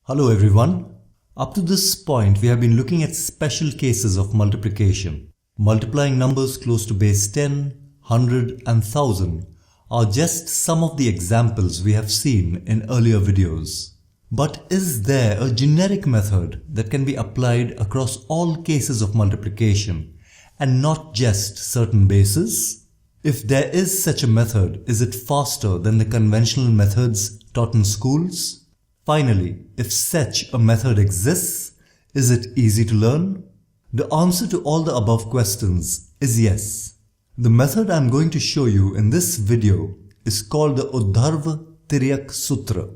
Hello everyone. Up to this point we have been looking at special cases of multiplication. Multiplying numbers close to base 10, 100 and 1000 are just some of the examples we have seen in earlier videos. But is there a generic method that can be applied across all cases of multiplication and not just certain bases? If there is such a method, is it faster than the conventional methods taught in schools? Finally, if such a method exists, is it easy to learn? The answer to all the above questions is yes. The method I am going to show you in this video is called the Urdhva Tiryak Sutra.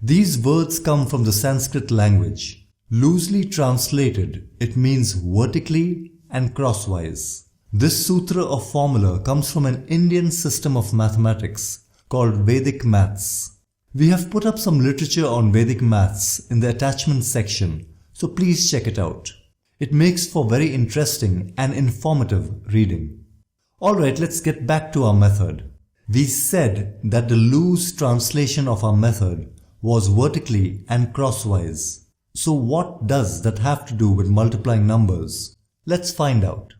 These words come from the Sanskrit language. Loosely translated, it means vertically and crosswise. This sutra or formula comes from an Indian system of mathematics called Vedic maths. We have put up some literature on Vedic maths in the attachment section, so please check it out. It makes for very interesting and informative reading. Alright, let's get back to our method. We said that the loose translation of our method was vertically and crosswise. So what does that have to do with multiplying numbers? Let's find out.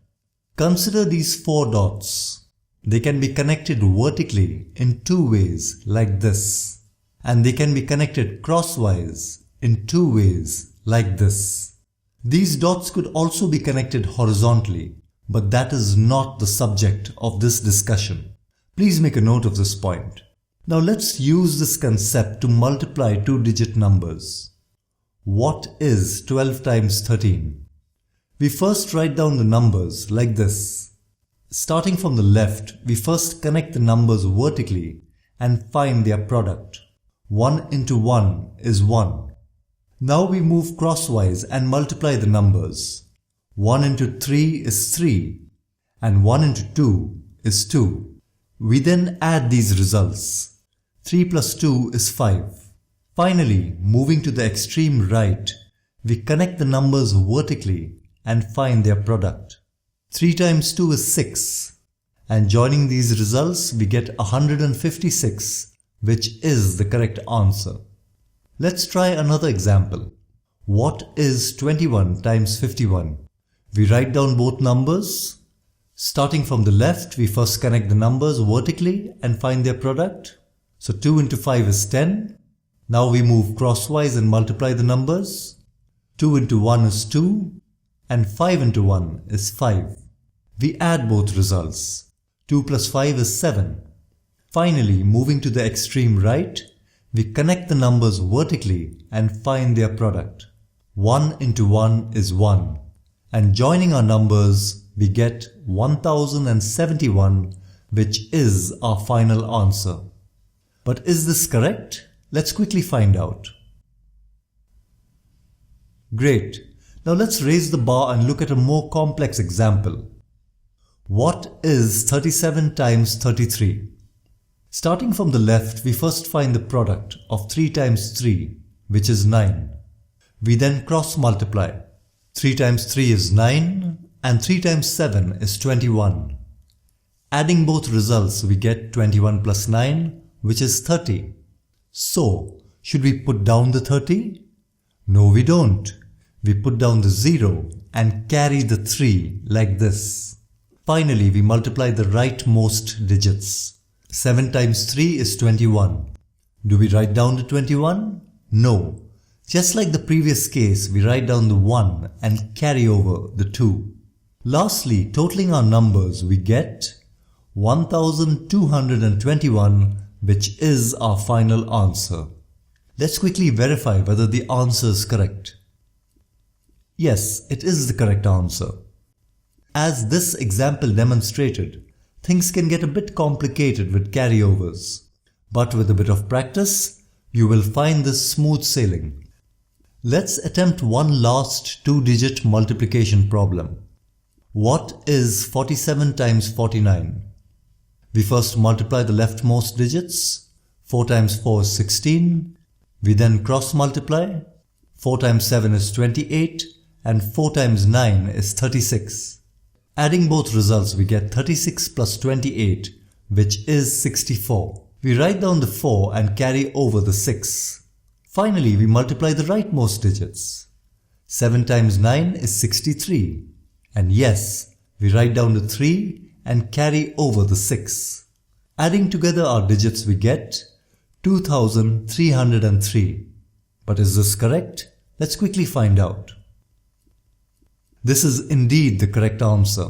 Consider these 4 dots. They can be connected vertically in 2 ways like this. And they can be connected crosswise in 2 ways like this. These dots could also be connected horizontally, but that is not the subject of this discussion. Please make a note of this point. Now let's use this concept to multiply 2-digit numbers. What is 12 times 13? We first write down the numbers like this. Starting from the left, we first connect the numbers vertically and find their product. 1 into 1 is 1. Now we move crosswise and multiply the numbers. 1 into 3 is 3 and 1 into 2 is 2. We then add these results. 3 plus 2 is 5. Finally, moving to the extreme right, we connect the numbers vertically and find their product. 3 times 2 is 6 and joining these results we get 156. Which is the correct answer. Let's try another example. What is 21 times 51? We write down both numbers. Starting from the left, we first connect the numbers vertically and find their product. So 2 into 5 is 10. Now we move crosswise and multiply the numbers. 2 into 1 is 2 and 5 into 1 is 5. We add both results. 2 plus 5 is 7. Finally, moving to the extreme right, we connect the numbers vertically and find their product. 1 into 1 is 1. And joining our numbers, we get 1071, which is our final answer. But is this correct? Let's quickly find out. Great. Now let's raise the bar and look at a more complex example. What is 37 times 33? Starting from the left, we first find the product of 3 times 3, which is 9. We then cross multiply. 3 times 3 is 9 and 3 times 7 is 21. Adding both results, we get 21 plus 9, which is 30. So, should we put down the 30? No, we don't. We put down the 0 and carry the 3 like this. Finally, we multiply the rightmost digits. 7 times 3 is 21. Do we write down the 21? No. Just like the previous case, we write down the 1 and carry over the 2. Lastly, totaling our numbers, we get 1221, which is our final answer. Let's quickly verify whether the answer is correct. Yes, it is the correct answer. As this example demonstrated, things can get a bit complicated with carryovers, but with a bit of practice, you will find this smooth sailing. Let's attempt one last 2-digit multiplication problem. What is 47 times 49? We first multiply the leftmost digits. 4 times 4 is 16. We then cross multiply. 4 times 7 is 28 and 4 times 9 is 36. Adding both results, we get 36 plus 28, which is 64. We write down the 4 and carry over the 6. Finally, we multiply the rightmost digits. 7 times 9 is 63. And yes, we write down the 3 and carry over the 6. Adding together our digits we get 2303. But is this correct? Let's quickly find out. This is indeed the correct answer.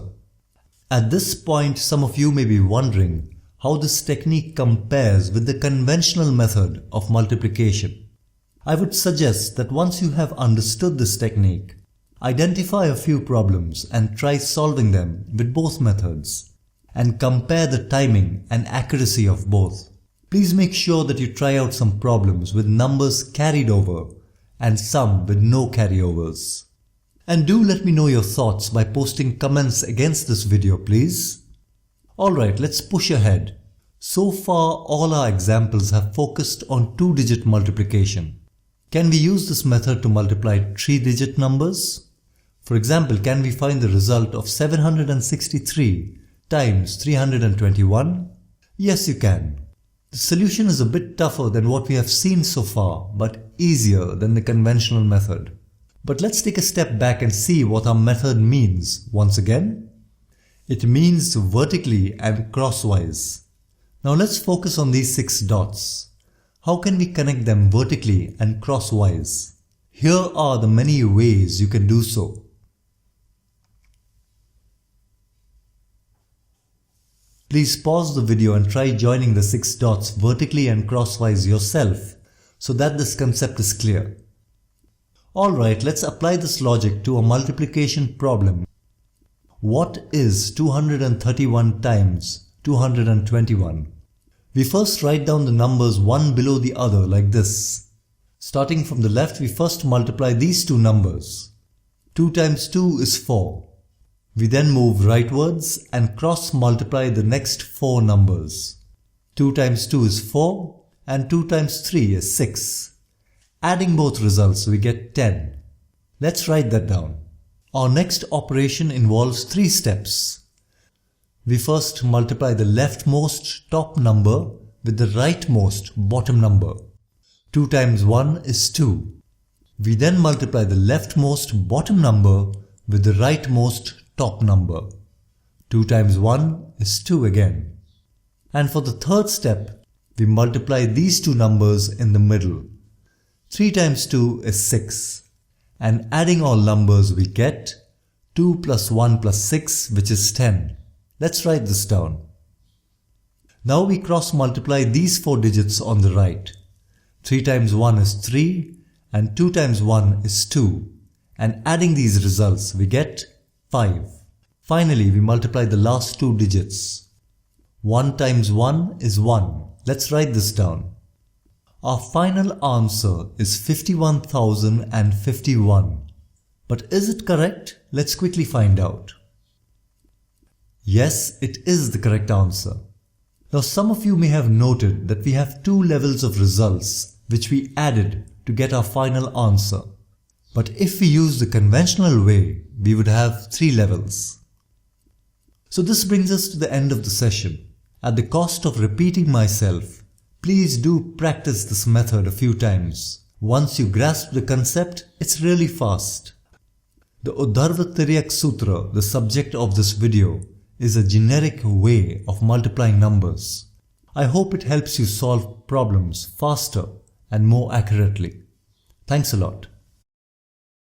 At this point, some of you may be wondering how this technique compares with the conventional method of multiplication. I would suggest that once you have understood this technique, identify a few problems and try solving them with both methods, and compare the timing and accuracy of both. Please make sure that you try out some problems with numbers carried over and some with no carryovers. And do let me know your thoughts by posting comments against this video, please. Alright, let's push ahead. So far, all our examples have focused on 2-digit multiplication. Can we use this method to multiply 3-digit numbers? For example, can we find the result of 763 times 321? Yes, you can. The solution is a bit tougher than what we have seen so far, but easier than the conventional method. But let's take a step back and see what our method means once again. It means vertically and crosswise. Now let's focus on these 6 dots. How can we connect them vertically and crosswise? Here are the many ways you can do so. Please pause the video and try joining the 6 dots vertically and crosswise yourself so that this concept is clear. Alright, let's apply this logic to a multiplication problem. What is 231 times 221? We first write down the numbers one below the other like this. Starting from the left, we first multiply these two numbers. 2 times 2 is 4. We then move rightwards and cross multiply the next 4 numbers. 2 times 2 is 4 and 2 times 3 is 6. Adding both results, we get 10. Let's write that down. Our next operation involves 3 steps. We first multiply the leftmost top number with the rightmost bottom number. 2 times 1 is 2. We then multiply the leftmost bottom number with the rightmost top number. 2 times 1 is 2 again. And for the third step, we multiply these two numbers in the middle. 3 times 2 is 6, and adding all numbers we get 2 plus 1 plus 6, which is 10. Let's write this down. Now we cross multiply these 4 digits on the right. 3 times 1 is 3 and 2 times 1 is 2, and adding these results we get 5. Finally, we multiply the last 2 digits. 1 times 1 is 1. Let's write this down. Our final answer is 51,051. But is it correct? Let's quickly find out. Yes, it is the correct answer. Now some of you may have noted that we have 2 levels of results which we added to get our final answer. But if we use the conventional way, we would have 3 levels. So this brings us to the end of the session. At the cost of repeating myself, please do practice this method a few times. Once you grasp the concept, it's really fast. The Urdhva Tiryak Sutra, the subject of this video, is a generic way of multiplying numbers. I hope it helps you solve problems faster and more accurately. Thanks a lot.